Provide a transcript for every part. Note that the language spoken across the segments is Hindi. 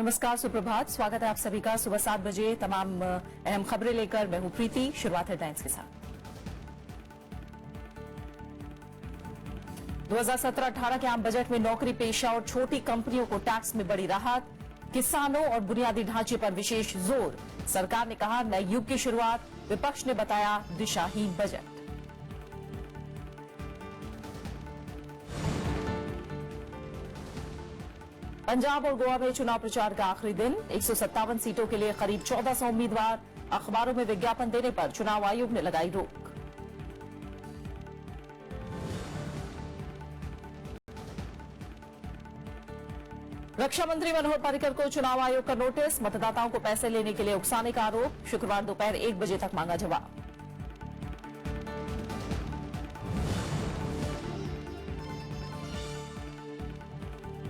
नमस्कार, सुप्रभात। स्वागत है आप सभी का सुबह 7 बजे तमाम अहम खबरें लेकर। मैं हूं प्रीति। शुरुआत हेडलाइंस के साथ। 2017-18 के आम बजट में नौकरी पेशा और छोटी कंपनियों को टैक्स में बड़ी राहत, किसानों और बुनियादी ढांचे पर विशेष जोर। सरकार ने कहा नए युग की शुरुआत, विपक्ष ने बताया दिशाहीन बजट। पंजाब और गोवा में चुनाव प्रचार का आखिरी दिन। 157 सीटों के लिए करीब 1400 उम्मीदवार। अखबारों में विज्ञापन देने पर चुनाव आयोग ने लगाई रोक। रक्षा मंत्री मनोहर पर्रिकर को चुनाव आयोग का नोटिस। मतदाताओं को पैसे लेने के लिए उकसाने का आरोप। शुक्रवार दोपहर 1 बजे तक मांगा जवाब।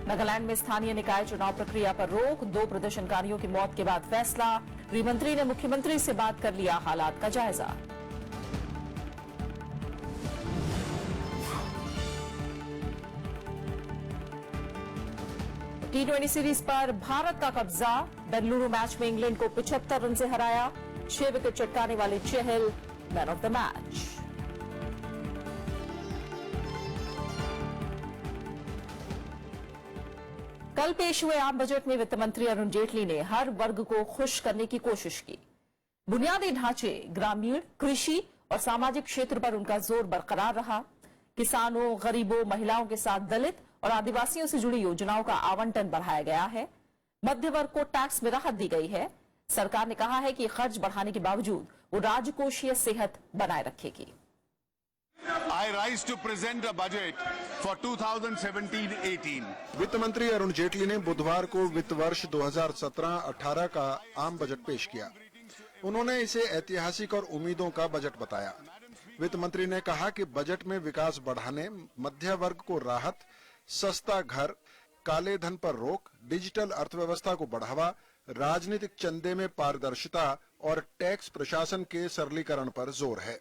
नागालैंड में स्थानीय निकाय चुनाव प्रक्रिया पर रोक। 2 प्रदर्शनकारियों की मौत के बाद फैसला। गृहमंत्री ने मुख्यमंत्री से बात कर लिया हालात का जायजा। T20 सीरीज पर भारत का कब्जा। बेंगलुरु मैच में इंग्लैंड को 75 रन से हराया। 6 विकेट चटकाने वाले चहल मैन ऑफ द मैच। कल पेश हुए आम बजट में वित्त मंत्री अरुण जेटली ने हर वर्ग को खुश करने की कोशिश की। बुनियादी ढांचे, ग्रामीण, कृषि और सामाजिक क्षेत्र पर उनका जोर बरकरार रहा। किसानों, गरीबों, महिलाओं के साथ दलित और आदिवासियों से जुड़ी योजनाओं का आवंटन बढ़ाया गया है। मध्य वर्ग को टैक्स में राहत दी गई है। सरकार ने कहा है कि खर्च बढ़ाने के बावजूद वो राजकोषीय सेहत बनाए रखेगी। I rise to present a budget for 2017-18. वित्त मंत्री अरुण जेटली ने बुधवार को वित्त वर्ष 2017-18 का आम बजट पेश किया। उन्होंने इसे ऐतिहासिक और उम्मीदों का बजट बताया। वित्त मंत्री ने कहा कि बजट में विकास बढ़ाने, मध्य वर्ग को राहत, सस्ता घर, काले धन पर रोक, डिजिटल अर्थव्यवस्था को बढ़ावा, राजनीतिक चंदे में पारदर्शिता और टैक्स प्रशासन के सरलीकरण पर जोर है।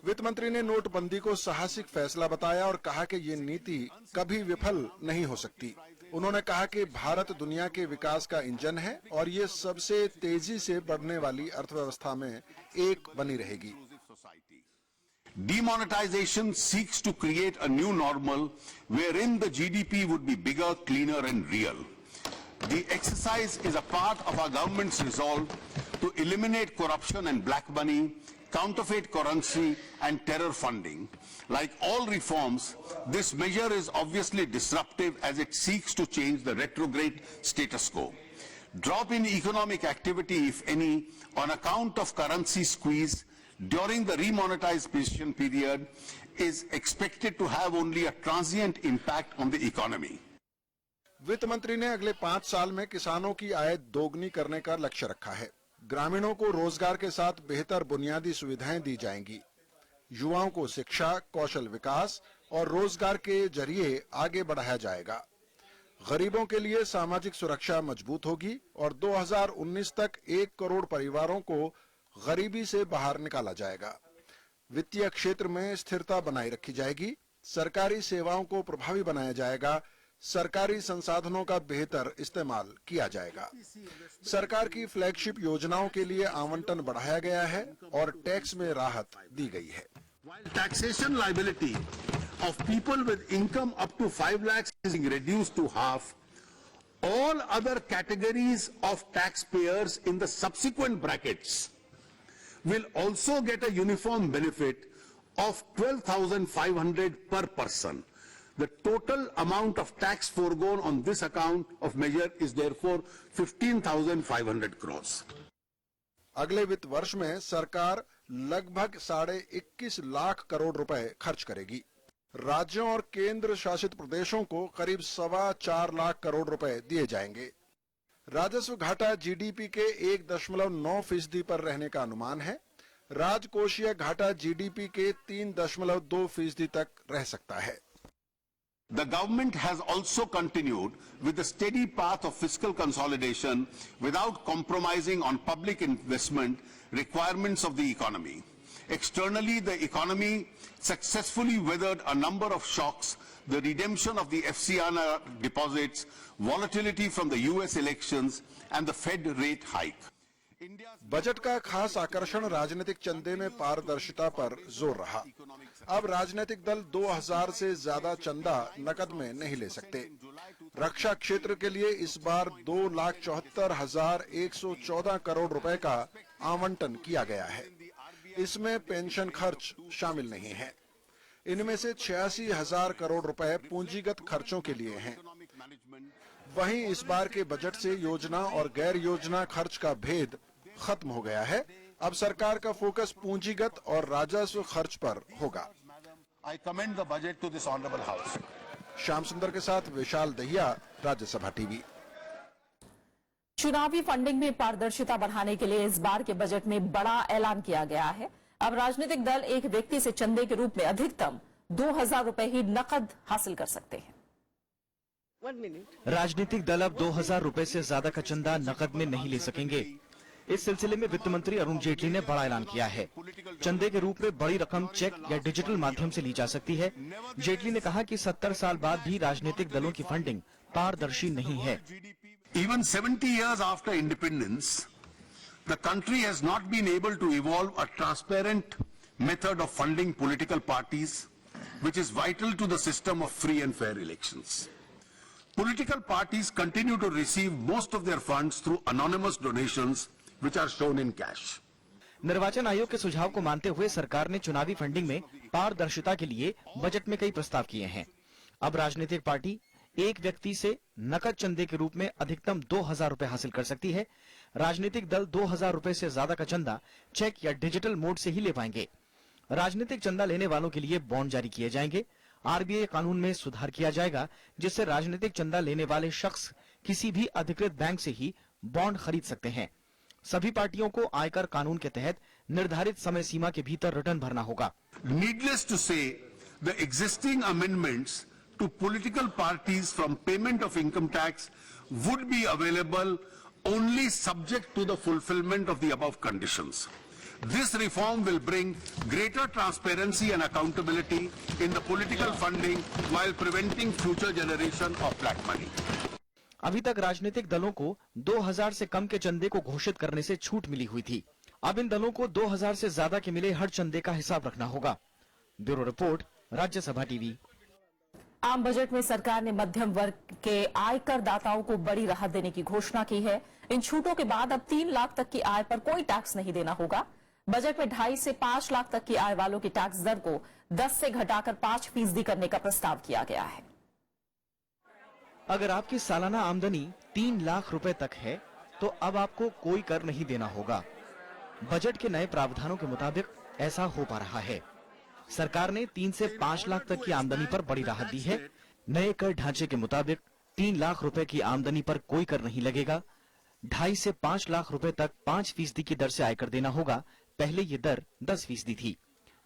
वित्त मंत्री ने नोटबंदी को साहसिक फैसला बताया और कहा कि ये नीति कभी विफल नहीं हो सकती। उन्होंने कहा कि भारत दुनिया के विकास का इंजन है और ये सबसे तेजी से बढ़ने वाली अर्थव्यवस्था में एक बनी रहेगी। Demonetization seeks to create a new normal wherein the GDP would be bigger, cleaner and real. The exercise is a part of our government's resolve to eliminate corruption and black money, counterfeit currency and terror funding. Like all reforms, this measure is obviously disruptive as it seeks to change the retrograde status quo. Drop in economic activity, if any, on account of currency squeeze during the remonetization period is expected to have only a transient impact on the economy. वित्त मंत्री ने अगले 5 साल में किसानों की आय दोगुनी करने का लक्ष्य रखा है। ग्रामीणों को रोजगार के साथ बेहतर बुनियादी सुविधाएं दी जाएंगी। युवाओं को शिक्षा, कौशल विकास और रोजगार के जरिए आगे बढ़ाया जाएगा। गरीबों के लिए सामाजिक सुरक्षा मजबूत होगी और 2019 तक 1 करोड़ परिवारों को गरीबी से बाहर निकाला जाएगा। वित्तीय क्षेत्र में स्थिरता बनाए रखी जाएगी। सरकारी सेवाओं को प्रभावी बनाया जाएगा। सरकारी संसाधनों का बेहतर इस्तेमाल किया जाएगा। सरकार की फ्लैगशिप योजनाओं के लिए आवंटन बढ़ाया गया है और टैक्स में राहत दी गई है। While taxation liability of people with income up to 5 lakhs is reduced to half, all other categories of taxpayers in the subsequent brackets will also get a uniform benefit of 12,500 per person. The total amount of tax foregone on this account of measure is therefore 15,500 crores. अगले वित्त वर्ष में सरकार लगभग 21.5 लाख करोड़ रुपए खर्च करेगी। राज्यों और केंद्र शासित प्रदेशों को करीब 4.25 लाख करोड़ रुपए दिए जाएंगे। राजस्व घाटा जीडीपी के 1.9% पर रहने का अनुमान है। राजकोषीय घाटा जीडीपी के 3.2% तक रह सकता है। The government has also continued with the steady path of fiscal consolidation without compromising on public investment requirements of the economy. Externally, the economy successfully weathered a number of shocks: the redemption of the FCNR deposits, volatility from the US elections, and the Fed rate hike. Budget का खास आकर्षण राजनीतिक चंदे में पारदर्शिता पर जोर रहा। अब राजनीतिक दल 2000 से ज्यादा चंदा नकद में नहीं ले सकते। रक्षा क्षेत्र के लिए इस बार 2,74,114 करोड़ रुपए का आवंटन किया गया है। इसमें पेंशन खर्च शामिल नहीं है। इनमें से 86,000 करोड़ रुपए पूंजीगत खर्चों के लिए हैं। वहीं इस बार के बजट से योजना और गैर योजना खर्च का भेद खत्म हो गया है। अब सरकार का फोकस पूंजीगत और राजस्व खर्च पर होगा। I commend the budget to this honorable house. Shyam सुंदर के साथ विशाल दहिया, राज्यसभा टीवी। चुनावी फंडिंग में पारदर्शिता बढ़ाने के लिए इस बार के बजट में बड़ा ऐलान किया गया है। अब राजनीतिक दल एक व्यक्ति से चंदे के रूप में अधिकतम 2,000 रुपए ही नकद हासिल कर सकते हैं। राजनीतिक दल अब 2,000 रुपए से ज्यादा का चंदा नकद में नहीं ले सकेंगे। इस सिलसिले में वित्त मंत्री अरुण जेटली ने बड़ा ऐलान किया है। चंदे के रूप में बड़ी रकम चेक या डिजिटल माध्यम से ली जा सकती है। जेटली ने कहा कि 70 साल बाद भी राजनीतिक दलों की फंडिंग पारदर्शी नहीं है। Even 70 years after independence, the country has not been able to evolve a transparent method of funding political parties, which is vital to the system of free and fair elections. Political parties continue to receive most of their funds through anonymous donations, which are shown in cash. निर्वाचन आयोग के सुझाव को मानते हुए सरकार ने चुनावी फंडिंग में पारदर्शिता के लिए बजट में कई प्रस्ताव किए हैं। अब राजनीतिक पार्टी एक व्यक्ति से नकद चंदे के रूप में अधिकतम 2,000 रुपए हासिल कर सकती है। राजनीतिक दल 2,000 रुपए से ज्यादा का चंदा चेक या डिजिटल मोड से ही ले पाएंगे। राजनीतिक चंदा लेने वालों के लिए बॉन्ड जारी किए जाएंगे। आरबीआई कानून में सुधार किया जाएगा, जिससे राजनीतिक चंदा लेने वाले शख्स किसी भी अधिकृत बैंक से ही बॉन्ड खरीद सकते हैं। सभी पार्टियों को आयकर कानून के तहत निर्धारित समय सीमा के भीतर रिटर्न भरना होगा। Needless to say, the existing amendments to political parties from payment of income tax would be available only subject to the fulfillment of the above conditions. This reform will bring greater transparency and accountability in the political funding while preventing future generation of black money. अभी तक राजनीतिक दलों को 2,000 से कम के चंदे को घोषित करने से छूट मिली हुई थी। अब इन दलों को 2,000 से ज्यादा के मिले हर चंदे का हिसाब रखना होगा। Bureau report, Rajya Sabha TV. आम बजट में सरकार ने मध्यम वर्ग के आयकर दाताओं को बड़ी राहत देने की घोषणा की है। इन छूटों के बाद अब 3 लाख तक की आय पर कोई टैक्स नहीं देना होगा। बजट में 2.5 से 5 लाख तक की आय वालों की टैक्स दर को 10 से घटाकर 5% करने का प्रस्ताव किया गया है। अगर आपकी सालाना आमदनी 3 लाख रुपए तक है तो अब आपको कोई कर नहीं देना होगा। बजट के नए प्रावधानों के मुताबिक ऐसा हो पा रहा है। सरकार ने 3 से 5 लाख तक की आमदनी पर बड़ी राहत दी है। नए कर ढांचे के मुताबिक 3 लाख रुपए की आमदनी पर कोई कर नहीं लगेगा। 2.5 से 5 लाख रुपए तक 5% की दर से आयकर देना होगा। पहले ये दर 10% थी,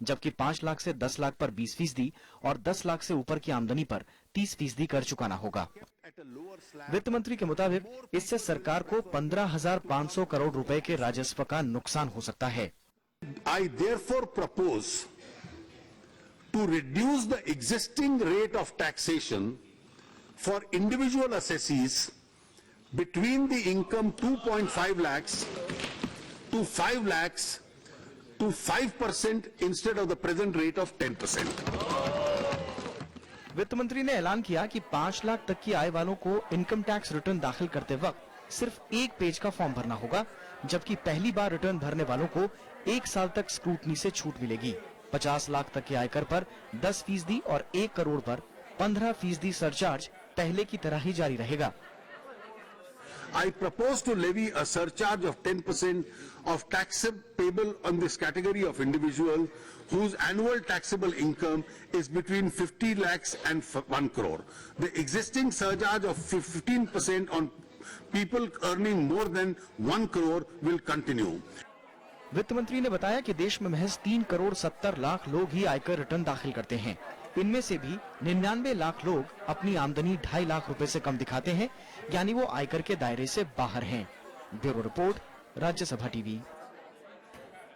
जबकि 5 लाख से 10 लाख पर 20% और 10 लाख से ऊपर की आमदनी पर 30% कर चुकाना होगा। वित्त मंत्री के मुताबिक इससे सरकार को 15,500 करोड़ रुपए के राजस्व का नुकसान हो सकता है। I therefore propose to reduce the existing rate of taxation for individual assessees between the income 2.5 lakhs to 5 lakhs to 5% instead of the present rate of 10%. वित्त मंत्री ने ऐलान किया कि 5 लाख तक की आय वालों को इनकम टैक्स रिटर्न दाखिल करते वक्त सिर्फ 1 पेज का फॉर्म भरना होगा, जबकि पहली बार रिटर्न भरने वालों को 1 साल तक स्क्रूटनी से छूट मिलेगी। 50 लाख तक के आयकर पर 10% और 1 करोड़ पर 15% सरचार्ज पहले की तरह ही जारी रहेगा। I propose to levy a surcharge of 10% of tax payable on this category of individual whose annual taxable income is between 50 lakhs and 1 crore. The existing surcharge of 15% on people earning more than 1 crore will continue. वित्त मंत्री ने बताया कि देश में महज 3 करोड़ 70 लाख लोग ही आयकर रिटर्न दाखिल करते हैं। इनमें से भी 99 लाख लोग अपनी आमदनी 2.5 लाख रुपए से कम दिखाते हैं, यानी वो आयकर के दायरे से बाहर हैं। Bureau report, Rajya Sabha TV.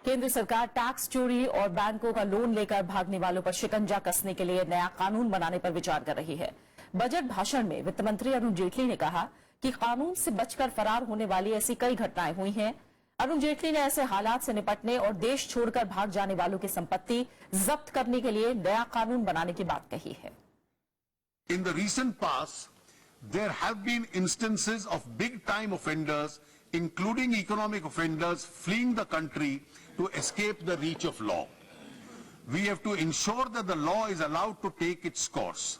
केंद्र सरकार टैक्स चोरी और बैंकों का लोन लेकर भागने वालों पर शिकंजा कसने के लिए नया कानून बनाने पर विचार कर रही है। बजट भाषण में वित्त मंत्री अरुण जेटली ने कहा कि कानून से बचकर फरार होने वाली ऐसी कई घटनाएं हुई हैं। अरुण जेटली ने ऐसे हालात से निपटने और देश छोड़कर भाग जाने वालों की संपत्ति जब्त करने के लिए नया कानून बनाने की बात कही है। In the recent past, there have been instances of big-time offenders, including economic offenders, fleeing the country to escape the reach of law. We have to ensure that the law is allowed to take its course.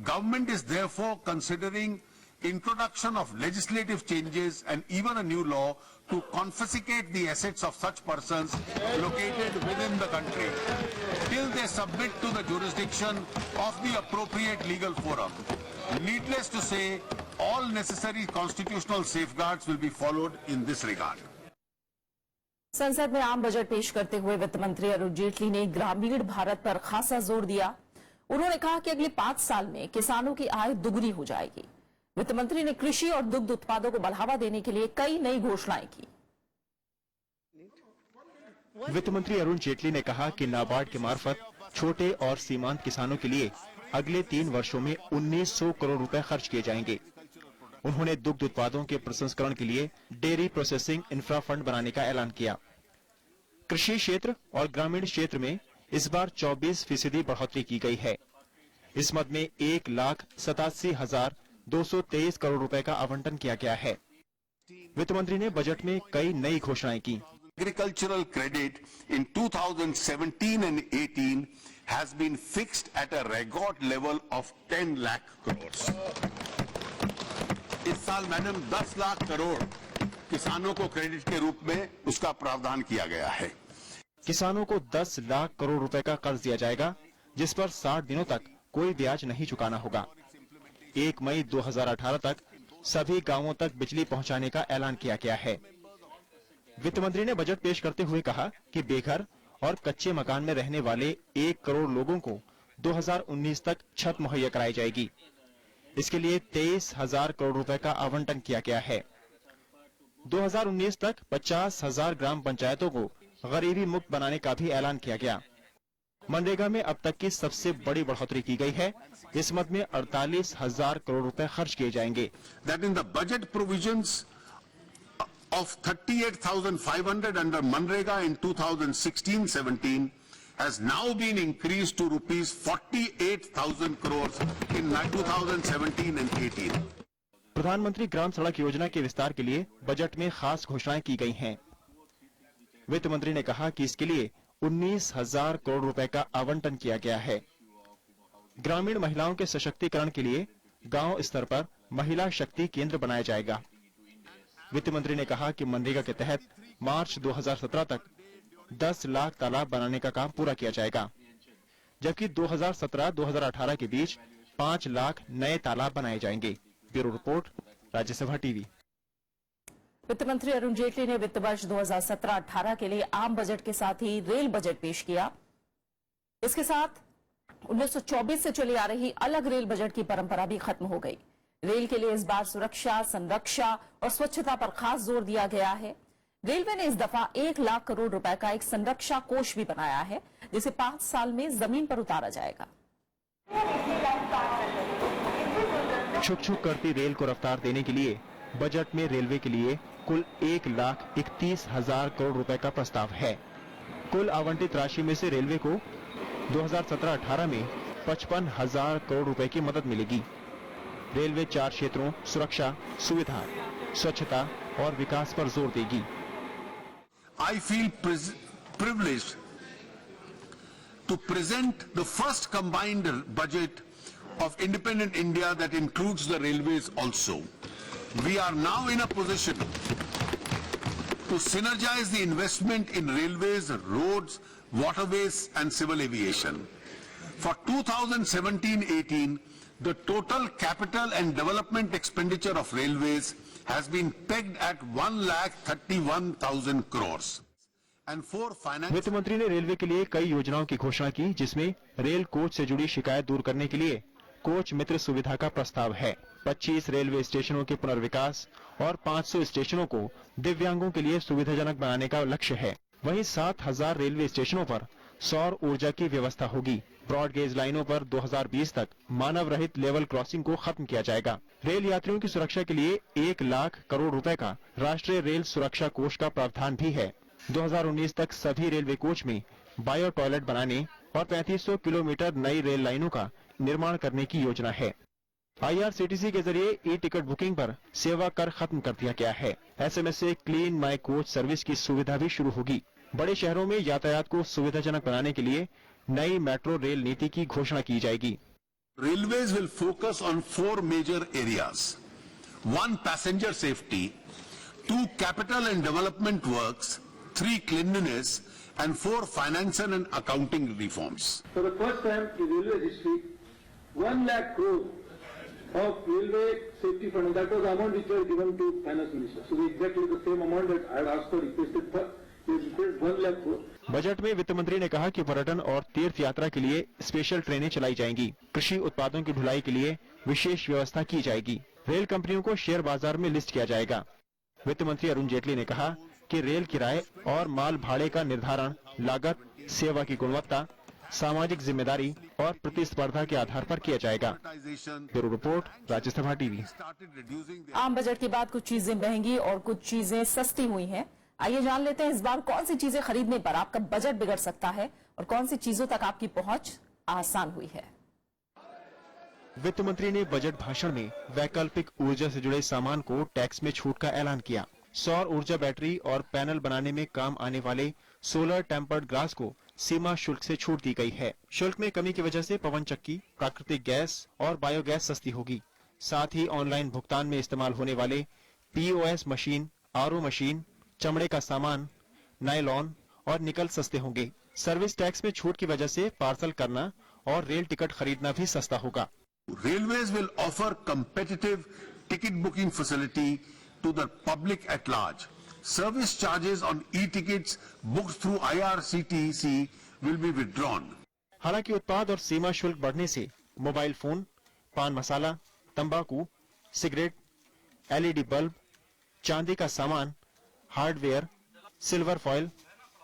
Government is therefore considering introduction of legislative changes and even a new law to confiscate the assets of such persons located within the country till they submit to the jurisdiction of the appropriate legal forum. Needless to say, all necessary constitutional safeguards will be followed in this regard. संसद में आम बजट पेश करते हुए वित्त मंत्री अरुण जेटली ने ग्रामीण भारत पर खासा जोर दिया। उन्होंने कहा कि अगले 5 साल में किसानों की आय दुगनी हो जाएगी। वित्त मंत्री ने कृषि और दुग्ध उत्पादों को बढ़ावा देने के लिए कई नई घोषणाएं की। वित्त मंत्री अरुण जेटली ने कहा कि नाबार्ड के मार्फत छोटे और सीमांत किसानों के लिए अगले 3 वर्षों में 1900 करोड़ रुपए खर्च किए जाएंगे। उन्होंने दुग्ध उत्पादों के प्रसंस्करण के लिए डेयरी प्रोसेसिंग इंफ्रा फंड बनाने का ऐलान किया। कृषि क्षेत्र और ग्रामीण क्षेत्र में इस बार 24% बढ़ोतरी की गई है। इस मद में 1,87,223 करोड़ रुपए का आवंटन किया गया है। वित्त मंत्री ने बजट में कई नई घोषणाएं की। Agricultural credit in 2017 and 18 has been fixed at a record level of 10 lakh crores. इस साल मैडम 10 लाख करोड़ किसानों को क्रेडिट के रूप में उसका प्रावधान किया गया है। किसानों को 10 लाख करोड़ रुपए का कर्ज दिया जाएगा, जिस पर 60 दिनों तक कोई ब्याज नहीं चुकाना होगा। 1 मई 2018 तक सभी गांवों तक बिजली पहुंचाने का ऐलान किया गया है। वित्त मंत्री ने बजट पेश करते हुए कहा कि बेघर और कच्चे मकान में रहने वाले 1 करोड़ लोगों को 2019 तक छत मुहैया कराई जाएगी। इसके लिए 23,000 करोड़ रुपए का आवंटन किया गया है। 2019 तक 50,000 ग्राम पंचायतों को गरीबी मुक्त बनाने का भी ऐलान किया गया। मनरेगा में अब तक की सबसे बड़ी बढ़ोतरी की गई है। इस मद में 48,000 करोड़ रुपए खर्च किए जाएंगे। That in the budget provisions of 38,500 under Manrega in 2016-17 has now been increased to rupees 48,000 crores in 2017 and 18. प्रधानमंत्री ग्राम सड़क योजना के विस्तार के लिए बजट में खास घोषणाएं की गई हैं। वित्त मंत्री ने कहा कि इसके लिए 19,000 करोड़ रुपए का आवंटन किया गया है। ग्रामीण महिलाओं के सशक्तिकरण के लिए गांव स्तर पर महिला शक्ति केंद्र बनाया जाएगा। वित्त मंत्री ने कहा कि मनरेगा के तहत मार्च 2017 तक 10 लाख तालाब बनाने का काम पूरा किया जाएगा, जबकि 2017-2018 के बीच 5 लाख नए तालाब बनाए जाएंगे। Bureau report, Rajya Sabha TV. वित्त मंत्री अरुण जेटली ने वित्त वर्ष 2017-18 के लिए आम बजट के साथ ही रेल बजट पेश किया। इसके साथ 1924 से चली आ रही अलग रेल बजट की परंपरा भी खत्म हो गई। रेल के लिए इस बार सुरक्षा, संरक्षा और स्वच्छता पर खास जोर दिया गया है। रेलवे ने इस दफा 1 लाख करोड़ रुपए का एक संरक्षा कोष भी बनाया है, जिसे 5 साल में जमीन पर उतारा जाएगा। छुक छुक करती रेल को रफ्तार देने के लिए बजट में रेलवे के लिए कुल 1,31,000 करोड़ रुपए का प्रस्ताव है। कुल आवंटित राशि में से रेलवे को 2017-18 में 55,000 करोड़ रुपए की मदद मिलेगी। रेलवे 4 क्षेत्रों सुरक्षा, सुविधा, स्वच्छता और विकास पर जोर देगी। I feel privileged to present the first combined budget of independent India that includes the railways also. We are now in a position to synergize the investment in railways, roads, waterways and civil aviation. For 2017-18, the total capital and development expenditure of railways has been pegged at 1,31,000 crores. And for finance... वित्त मंत्री ने रेलवे के लिए कई योजनाओं की घोषणा की, जिसमें रेल कोच से जुड़ी शिकायत दूर करने के लिए कोच मित्र सुविधा का प्रस्ताव है। 25 रेलवे स्टेशनों के पुनर्विकास और 500 स्टेशनों को दिव्यांगों के लिए सुविधाजनक बनाने का लक्ष्य है। वहीं 7,000 रेलवे स्टेशनों पर सौर ऊर्जा की व्यवस्था होगी। ब्रॉड गेज लाइनों पर 2020 तक मानव रहित लेवल क्रॉसिंग को खत्म किया जाएगा। रेल यात्रियों की सुरक्षा के लिए 1 लाख करोड़ रुपए का राष्ट्रीय रेल सुरक्षा कोष का प्रावधान भी है। 2019 तक सभी रेलवे कोच में बायो टॉयलेट बनाने और 3500 किलोमीटर नई रेल लाइनों का निर्माण करने की योजना है। IRCTC के जरिए ई टिकट बुकिंग पर सेवा कर खत्म कर दिया गया है। SMS से क्लीन माई कोच सर्विस की सुविधा भी शुरू होगी। बड़े शहरों में यातायात को सुविधाजनक बनाने के लिए नई मेट्रो रेल नीति की घोषणा की जाएगी। Railways will focus on 4 major areas. 1, passenger safety. 2, capital and development works. 3, cleanliness. And 4, financial and accounting reforms. For the first time in railway history, 1 lakh crore of railway safety fund, and that was the amount which was given to finance minister. So exactly the same amount that I had asked for, requested for, is 1 lakh crore. Budget में वित्त मंत्री ने कहा कि पर्यटन और तीर्थ यात्रा के लिए स्पेशल ट्रेनें चलाई जाएंगी। कृषि उत्पादों की ढुलाई के लिए विशेष व्यवस्था की जाएगी। रेल कंपनियों को शेयर बाजार में लिस्ट किया जाएगा। वित्त मंत्री अरुण जेटली ने कहा कि रेल किराए और माल भाड़े का निर्धारण लागत, सेवा की गुणवत्ता, सामाजिक जिम्मेदारी और प्रतिस्पर्धा के आधार पर किया जाएगा। Bureau report, Rajya Sabha TV. आम बजट के बाद कुछ चीजें महंगी और कुछ चीजें सस्ती हुई हैं। आइए जान लेते हैं इस बार कौन सी चीजें खरीदने पर आपका बजट बिगड़ सकता है और कौन सी चीजों तक आपकी पहुंच आसान हुई है। वित्त मंत्री ने बजट भाषण में वैकल्पिक ऊर्जा से जुड़े सामान को टैक्स में छूट का ऐलान किया। सौर ऊर्जा बैटरी और पैनल बनाने में काम आने वाले सोलर टेम्पर्ड ग्लास को सीमा शुल्क से छूट दी गई है। शुल्क में कमी की वजह से पवन चक्की, प्राकृतिक गैस और बायोगैस सस्ती होगी। साथ ही ऑनलाइन भुगतान में इस्तेमाल होने वाले POS मशीन, RO मशीन, चमड़े का सामान, नायलॉन और निकल सस्ते होंगे। सर्विस टैक्स में छूट की वजह से पार्सल करना और रेल टिकट खरीदना भी सस्ता होगा। Railways will offer competitive ticket booking facility to the public at large. Service charges on e-tickets booked through IRCTC will be withdrawn. हालांकि उत्पाद और सीमा शुल्क बढ़ने से मोबाइल फोन, पान मसाला, तंबाकू, सिगरेट, LED बल्ब, चांदी का सामान, hardware, silver foil,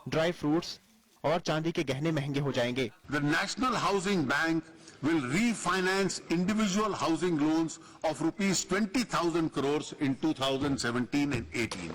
dry fruits और चांदी के गहने महंगे हो जाएंगे। The National Housing Bank will refinance individual housing loans of rupees 20,000 crores in 2017 and 18.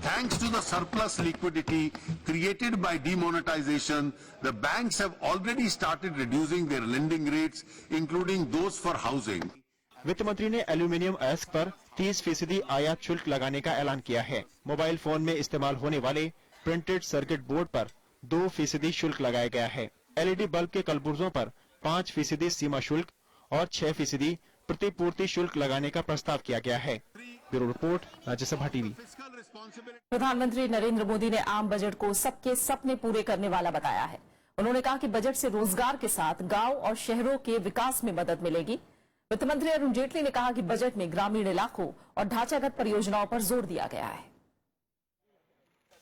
Thanks to the surplus liquidity created by demonetization, the banks have already started reducing their lending rates, including those for housing. वित्त मंत्री ने एल्यूमिनियम अयस्क पर 30% आयात शुल्क लगाने का ऐलान किया है। मोबाइल फोन में इस्तेमाल होने वाले प्रिंटेड सर्किट बोर्ड पर 2% शुल्क लगाया गया है। LED बल्ब के कलपुर्जों पर 5% सीमा शुल्क और 6% प्रतिपूर्ति शुल्क लगाने का प्रस्ताव किया गया है। Bureau report, Rajya Sabha TV. प्रधानमंत्री नरेंद्र मोदी ने आम बजट को सबके सपने पूरे करने वाला बताया है। उन्होंने कहा कि बजट से रोजगार के साथ गांव और शहरों के विकास में मदद मिलेगी। वित्त मंत्री अरुण जेटली ने कहा कि बजट में ग्रामीण इलाकों और ढांचागत परियोजनाओं पर जोर दिया गया है।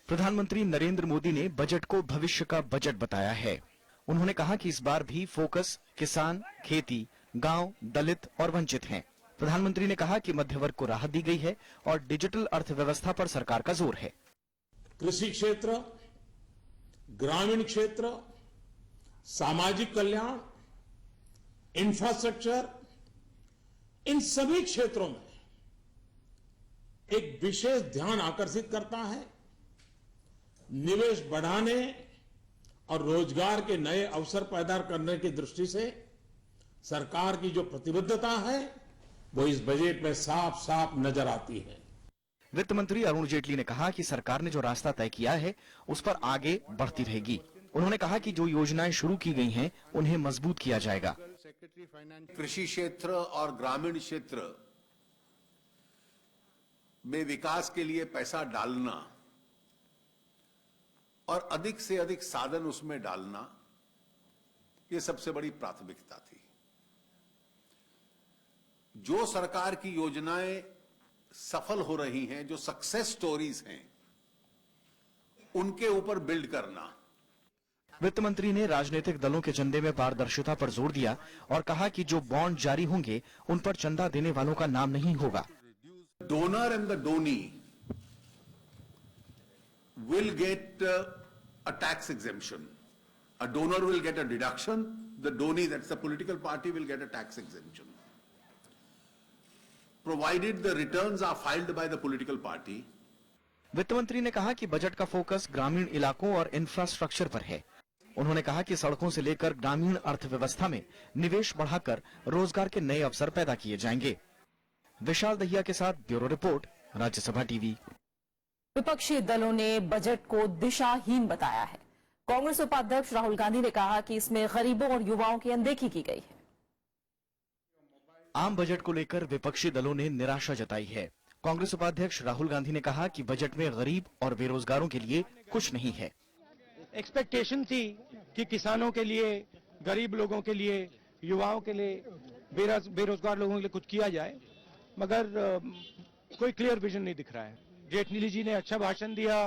प्रधानमंत्री नरेंद्र मोदी ने बजट को भविष्य का बजट बताया है। उन्होंने कहा कि इस बार भी फोकस किसान, खेती, गांव, दलित और वंचित हैं। प्रधानमंत्री ने कहा कि मध्य वर्ग को राहत दी गई है और डिजिटल अर्थव्यवस्था पर सरकार का जोर है। कृषि क्षेत्र, ग्रामीण क्षेत्र, सामाजिक कल्याण, इंफ्रास्ट्रक्चर, इन सभी क्षेत्रों में एक विशेष ध्यान आकर्षित करता है। निवेश बढ़ाने और रोजगार के नए अवसर पैदा करने की दृष्टि से सरकार की जो प्रतिबद्धता है वो इस बजट में साफ साफ नजर आती है। वित्त मंत्री अरुण जेटली ने कहा कि सरकार ने जो रास्ता तय किया है उस पर आगे बढ़ती रहेगी। उन्होंने कहा कि जो योजनाएं शुरू की गई हैं उन्हें मजबूत किया जाएगा। कृषि क्षेत्र और ग्रामीण क्षेत्र में विकास के लिए पैसा डालना और अधिक से अधिक साधन उसमें डालना, ये सबसे बड़ी प्राथमिकता थी। जो सरकार की योजनाएं सफल हो रही हैं, जो सक्सेस स्टोरीज हैं, उनके ऊपर बिल्ड करना। वित्त मंत्री ने राजनीतिक दलों के चंदे में पारदर्शिता पर जोर दिया और कहा कि जो बॉन्ड जारी होंगे उन पर चंदा देने वालों का नाम नहीं होगा। Donor and the donee will get a tax exemption. A donor will get a deduction, the donee, that's the political party, will get a tax exemption. Provided the returns are filed by the political party. वित्त मंत्री ने कहा कि बजट का फोकस ग्रामीण इलाकों और इंफ्रास्ट्रक्चर पर है। उन्होंने कहा कि सड़कों से लेकर ग्रामीण अर्थव्यवस्था में निवेश बढ़ाकर रोजगार के नए अवसर पैदा किए जाएंगे। विशाल दहिया के साथ ब्यूरो रिपोर्ट, राज्यसभा टीवी। विपक्षी दलों ने बजट को दिशाहीन बताया है। कांग्रेस उपाध्यक्ष राहुल गांधी ने कहा कि इसमें गरीबों और युवाओं की अनदेखी की गई है। आम बजट को लेकर विपक्षी दलों ने निराशा जताई है। कांग्रेस उपाध्यक्ष राहुल गांधी ने कहा कि बजट में गरीब और बेरोजगारों के लिए कुछ नहीं है। एक्सपेक्टेशन थी कि किसानों के लिए, गरीब लोगों के लिए, युवाओं के लिए, बेरोजगार लोगों के लिए कुछ किया जाए, मगर कोई क्लियर विजन नहीं दिख रहा है। जेटली जी ने अच्छा भाषण दिया,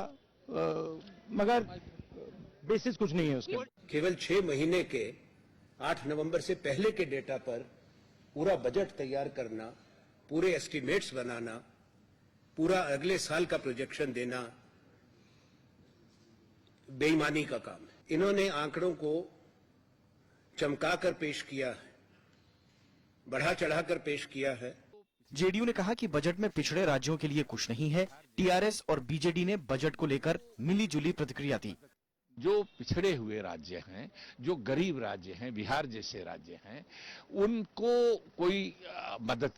मगर बेसिस कुछ नहीं है उसके। केवल 6 महीने के 8 नवंबर से पहले के डेटा पर पूरा बजट तैयार करना, पूरे एस्टीमेट्स बनाना, पूरा अगले साल का प्रोजेक्शन देना बेईमानी का काम है। इन्होंने आंकड़ों को चमकाकर पेश किया है, बढ़ा चढ़ाकर पेश किया है। जेडीयू ने कहा कि बजट में पिछड़े राज्यों के लिए कुछ नहीं है। टीआरएस और बीजेडी ने बजट को लेकर मिली-जुली प्रतिक्रिया दी। जो पिछड़े हुए राज्य हैं, जो गरीब राज्य हैं, बिहार जैसे राज्य हैं, उनको कोई मदद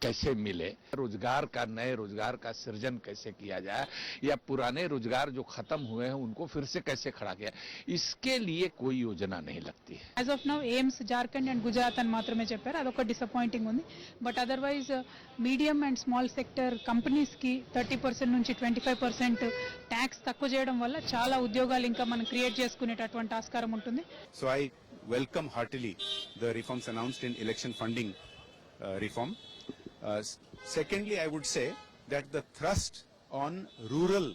कैसे मिले, रोजगार का, नए रोजगार का सृजन कैसे किया जाए, या पुराने रोजगार जो खत्म हुए हैं उनको फिर से कैसे खड़ा किया, इसके लिए कोई योजना नहीं लगती है। As of now AIIMS Jharkhand and Gujarat అని మాత్రమే చెప్పారు. అదొక డిసప్పాయింటింగ్ ఉంది. But otherwise medium and small sector companies కి 30% నుంచి 25% ట్యాక్స్ తక్కువ చేయడం వల్ల చాలా ఉద్యోగాలు ఇంకా మనం క్రియేట్ చేసుకునేటటువంటి ఆస్కారం ఉంటుంది. So I welcome heartily the reforms announced in election funding reform. Secondly, I would say that the thrust on rural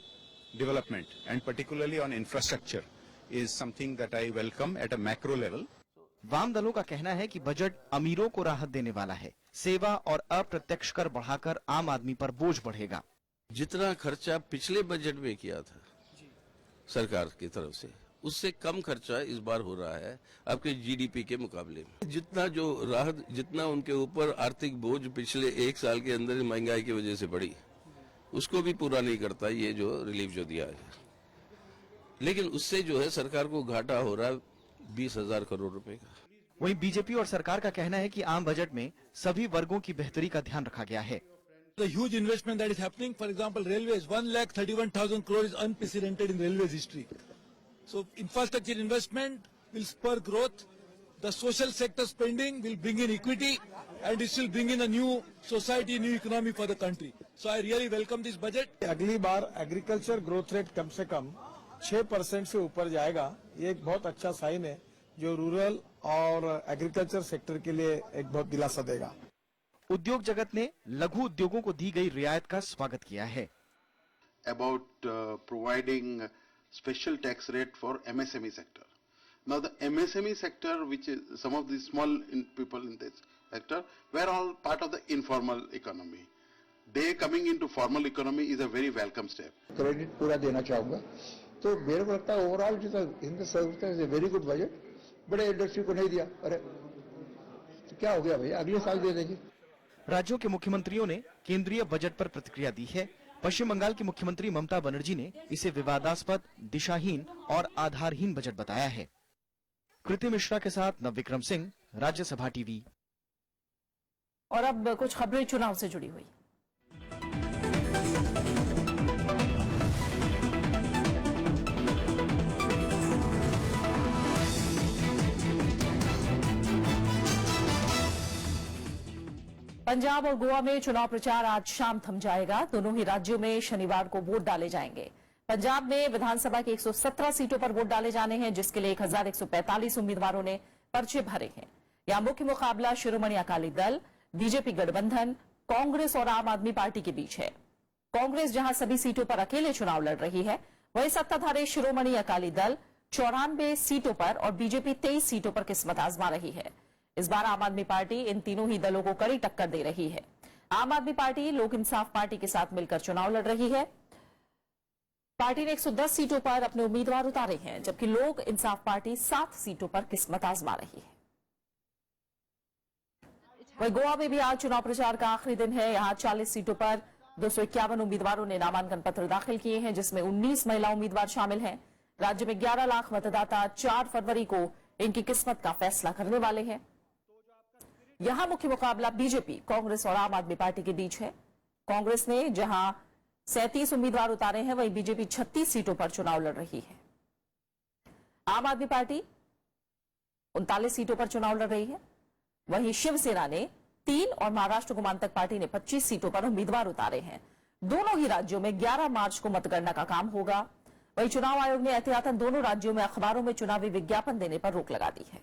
development and particularly on infrastructure is something that I welcome at a macro level. वाम दलों का कहना है कि बजट अमीरों को राहत देने वाला है। सेवा और अप्रत्यक्ष कर बढ़ाकर आम आदमी पर बोझ बढ़ेगा। जितना खर्चा पिछले बजट में किया था सरकार की तरफ से, उससे कम खर्चा इस बार हो रहा है आपके जीडीपी के मुकाबले में। जितना जो राहत, जितना उनके ऊपर आर्थिक बोझ पिछले 1 साल के अंदर महंगाई की वजह से बढ़ी, उसको भी पूरा नहीं करता ये जो रिलीफ जो दिया है। लेकिन उससे जो है सरकार को घाटा हो रहा है 20,000 करोड़ रुपए का। वहीं बीजेपी और सरकार का कहना है कि आम बजट में सभी वर्गों की बेहतरी का ध्यान रखा गया है। The huge investment that is happening, for example, railways, 1,31,000 crore is unprecedented in railways history. So infrastructure investment will spur growth. The social sector spending will bring in equity, and it will bring in a new society, new economy for the country. So I really welcome this budget. अगली बार एग्रीकल्चर ग्रोथ रेट कम से कम 6% से ऊपर जाएगा। ये एक बहुत अच्छा साइन है जो रूरल और एग्रीकल्चर सेक्टर के लिए एक बहुत दिलासा देगा। उद्योग जगत ने लघु उद्योगों को दी गई रियायत का स्वागत किया है। About providing special tax rate for MSME sector. Now the MSME sector, which is some of the small people in this sector, were all part of the informal economy. They coming into formal economy is a very welcome step. Credit पूरा देना चाहूंगा। तो मेरे को लगता है ओवरऑल जो हिंद सरकार is a very good budget. बड़े इंडस्ट्री को नहीं दिया, अरे तो क्या हो गया भैया, अगले साल दे देंगे। राज्यों के मुख्यमंत्रियों ने केंद्रीय बजट पर प्रतिक्रिया दी है। पश्चिम बंगाल की मुख्यमंत्री ममता बनर्जी ने इसे विवादास्पद, दिशाहीन और आधारहीन बजट बताया है। कृति मिश्रा के साथ नवविक्रम सिंह, राज्यसभा टीवी। और अब कुछ खबरें चुनाव से जुड़ी हुई। पंजाब और गोवा में चुनाव प्रचार आज शाम थम जाएगा। दोनों ही राज्यों में शनिवार को वोट डाले जाएंगे। पंजाब में विधानसभा की 117 सीटों पर वोट डाले जाने हैं, जिसके लिए 1145 उम्मीदवारों ने पर्चे भरे हैं। यहां मुख्य मुकाबला शिरोमणि अकाली दल, बीजेपी गठबंधन, कांग्रेस और आम आदमी पार्टी के बीच है। कांग्रेस जहां सभी सीटों पर अकेले चुनाव लड़ रही है, वहीं सत्ताधारी शिरोमणि अकाली दल 94 सीटों पर और बीजेपी 23 सीटों पर किस्मत आजमा रही है। इस बार आम आदमी पार्टी इन तीनों ही दलों को कड़ी टक्कर दे रही है। आम आदमी पार्टी लोक इंसाफ पार्टी के साथ मिलकर चुनाव लड़ रही है। पार्टी ने 110 सीटों पर अपने उम्मीदवार उतारे हैं, जबकि लोक इंसाफ पार्टी 7 सीटों पर किस्मत आजमा रही है। वहीं गोवा में भी आज चुनाव प्रचार का आखिरी दिन है। यहां 40 सीटों पर 251 उम्मीदवारों ने नामांकन पत्र दाखिल किए हैं, जिसमें 19 महिला उम्मीदवार शामिल हैं। राज्य में 11 लाख मतदाता 4 फरवरी को इनकी किस्मत का फैसला करने वाले हैं। यहां मुख्य मुकाबला बीजेपी, कांग्रेस और आम आदमी पार्टी के बीच है। कांग्रेस ने जहां 37 उम्मीदवार उतारे हैं, वहीं बीजेपी 36 सीटों पर चुनाव लड़ रही है। आम आदमी पार्टी 39 सीटों पर चुनाव लड़ रही है। वहीं शिवसेना ने 3 और महाराष्ट्र गोमांतक पार्टी ने 25 सीटों पर उम्मीदवार उतारे हैं। दोनों ही राज्यों में 11 मार्च को मतगणना का काम होगा। वहीं चुनाव आयोग ने एहतियातन दोनों राज्यों में अखबारों में चुनावी विज्ञापन देने पर रोक लगा दी है।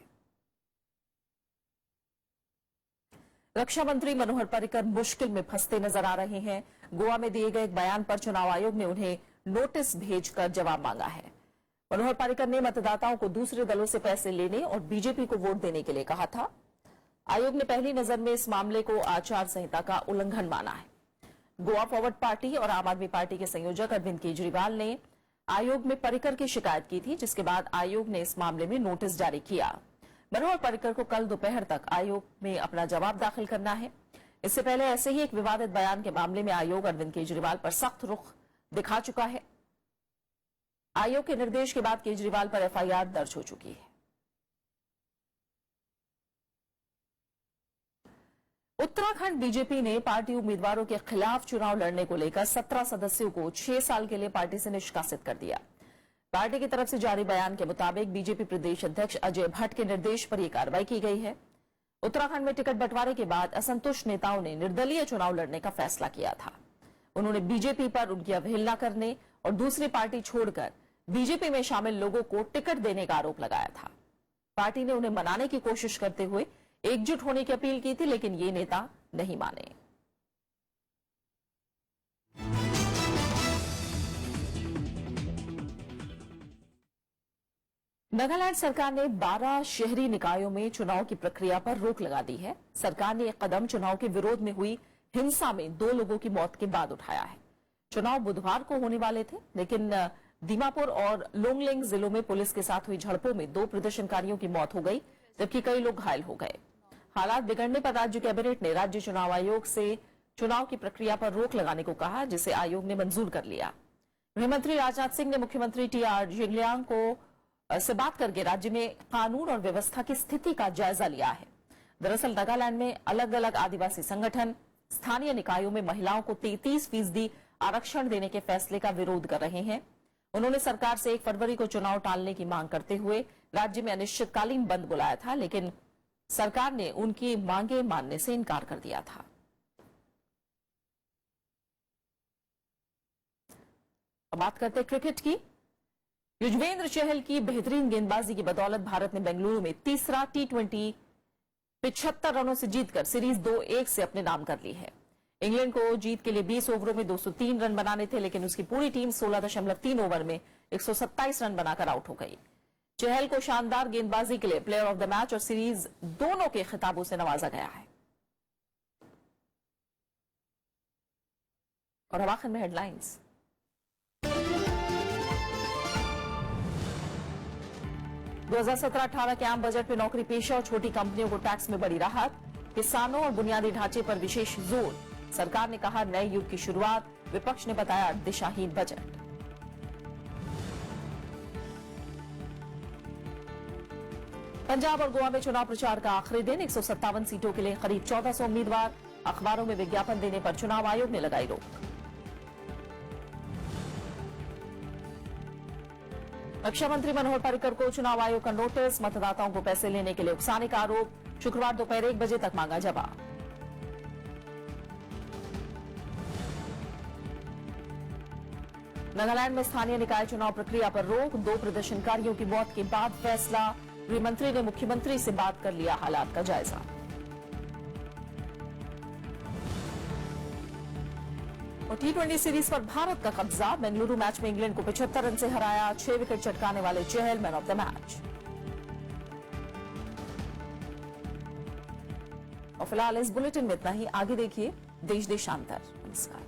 रक्षा मंत्री मनोहर पर्रिकर मुश्किल में फंसते नजर आ रहे हैं। गोवा में दिए गए एक बयान पर चुनाव आयोग ने उन्हें नोटिस भेजकर जवाब मांगा है। मनोहर पर्रिकर ने मतदाताओं को दूसरे दलों से पैसे लेने और बीजेपी को वोट देने के लिए कहा था। आयोग ने पहली नजर में इस मामले को आचार संहिता का उल्लंघन माना है। गोवा फॉरवर्ड पार्टी और आम आदमी पार्टी के संयोजक अरविंद केजरीवाल ने आयोग में पर्रिकर की शिकायत की थी, जिसके बाद आयोग ने इस मामले में नोटिस जारी किया। मनोहर पर्रिकर को कल दोपहर तक आयोग में अपना जवाब दाखिल करना है। इससे पहले ऐसे ही एक विवादित बयान के मामले में आयोग अरविंद केजरीवाल पर सख्त रुख दिखा चुका है। आयोग के निर्देश के बाद केजरीवाल पर एफआईआर दर्ज हो चुकी है। उत्तराखंड बीजेपी ने पार्टी उम्मीदवारों के खिलाफ चुनाव लड़ने को लेकर 17 सदस्यों को 6 साल के लिए पार्टी से निष्कासित कर दिया। पार्टी की तरफ से जारी बयान के मुताबिक बीजेपी प्रदेश अध्यक्ष अजय भट्ट के निर्देश पर यह कार्रवाई की गई है। उत्तराखंड में टिकट बंटवारे के बाद असंतुष्ट नेताओं ने निर्दलीय चुनाव लड़ने का फैसला किया था। उन्होंने बीजेपी पर उनकी अवहेलना करने और दूसरी पार्टी छोड़कर बीजेपी में शामिल लोगों को टिकट देने का आरोप लगाया था। पार्टी ने उन्हें मनाने की कोशिश करते हुए एकजुट होने की अपील की थी, लेकिन ये नेता नहीं माने। नागालैंड सरकार ने 12 शहरी निकायों में चुनाव की प्रक्रिया पर रोक लगा दी है। सरकार ने यह कदम चुनाव के विरोध में हुई हिंसा में 2 लोगों की मौत के बाद उठाया है। चुनाव बुधवार को होने वाले थे, लेकिन दीमापुर और लोंगलेंग जिलों में पुलिस के साथ हुई झड़पों में 2 प्रदर्शनकारियों की मौत हो गई, जबकि कई लोग घायल हो गए। हालात बिगड़ने पर राज्य कैबिनेट ने राज्य चुनाव आयोग से चुनाव की प्रक्रिया पर रोक लगाने को कहा, जिसे आयोग ने मंजूर कर लिया। गृहमंत्री राजनाथ सिंह ने मुख्यमंत्री टीआर जिंगलियांग को से बात करके राज्य में कानून और व्यवस्था की स्थिति का जायजा लिया है। दरअसल नागालैंड में अलग अलग आदिवासी संगठन स्थानीय निकायों में महिलाओं को 33% आरक्षण देने के फैसले का विरोध कर रहे हैं। उन्होंने सरकार से 1 फरवरी को चुनाव टालने की मांग करते हुए राज्य में अनिश्चितकालीन बंद बुलाया था, लेकिन सरकार ने उनकी मांगे मानने से इनकार कर दिया था। अब बात करते हैं क्रिकेट की। युजवेंद्र चहल की बेहतरीन गेंदबाजी की बदौलत भारत ने बेंगलुरु में तीसरा T20 75 रनों से जीतकर सीरीज 2-1 से अपने नाम कर ली है। इंग्लैंड को जीत के लिए 20 ओवरों में 203 रन बनाने थे, लेकिन उसकी पूरी टीम 16.3 ओवर में 127 रन बनाकर आउट हो गई। चहल को शानदार गेंदबाजी के लिए प्लेयर ऑफ द मैच और सीरीज दोनों के खिताबों से नवाजा गया है। और अब आखिर में हेडलाइंस। दो 2017-18 के आम बजट में नौकरी पेशा और छोटी कंपनियों को टैक्स में बड़ी राहत। किसानों और बुनियादी ढांचे पर विशेष जोर। सरकार ने कहा नए युग की शुरुआत। विपक्ष ने बताया दिशाहीन बजट। पंजाब और गोवा में चुनाव प्रचार का आखिरी दिन। 157 सीटों के लिए करीब 1400 उम्मीदवार। अखबारों में विज्ञापन देने पर चुनाव आयोग ने लगाई रोक। रक्षा मंत्री मनोहर पर्रिकर को चुनाव आयोग का नोटिस। मतदाताओं को पैसे लेने के लिए उकसाने का आरोप। शुक्रवार दोपहर 1 बजे तक मांगा जवाब। नागालैंड में स्थानीय निकाय चुनाव प्रक्रिया पर रोक। 2 प्रदर्शनकारियों की मौत के बाद फैसला। गृहमंत्री ने मुख्यमंत्री से बात कर लिया हालात का जायजा। और T20 सीरीज पर भारत का कब्जा। बेंगलुरु मैच में इंग्लैंड को 75 रन से हराया। 6 विकेट चटकाने वाले चहल मैन ऑफ द मैच। और फिलहाल इस बुलेटिन में इतना ही। आगे देखिए देश देशांतर। नमस्कार।